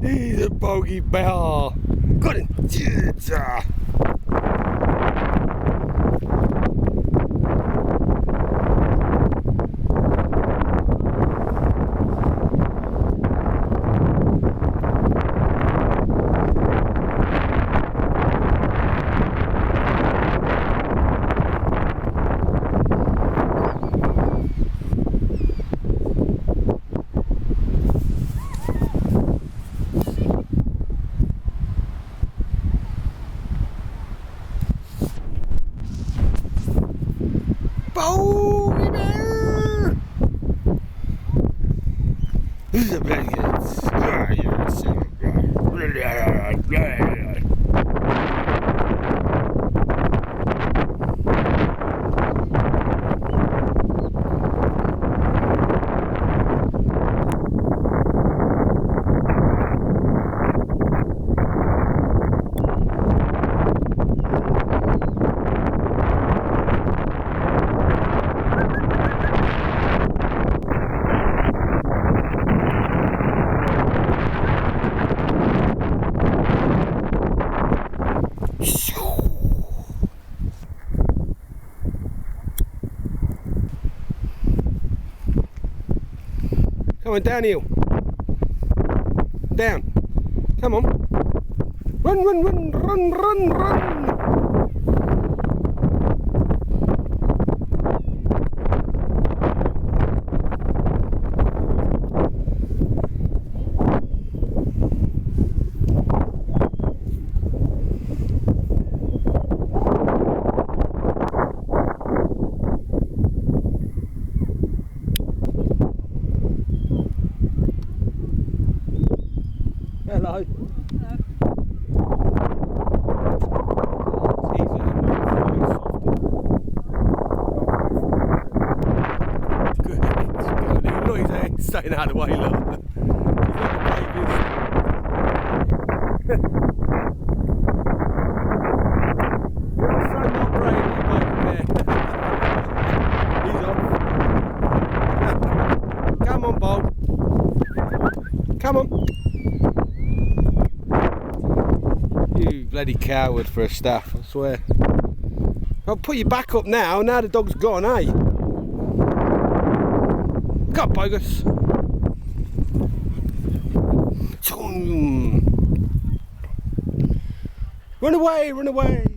He's a bogey bear. Got him. Yeah. Bogey bear! Who's a big Come on, downhill. Down. Come on. Run, run, run, run, run, run. Hello. Good. He's staying out of the way, look. You're so not brave, He's off. Come on, Bob. Come on. You bloody coward for a staff, I swear. I'll put you back up now the dog's gone, eh? Come on, bogus. Run away, run away.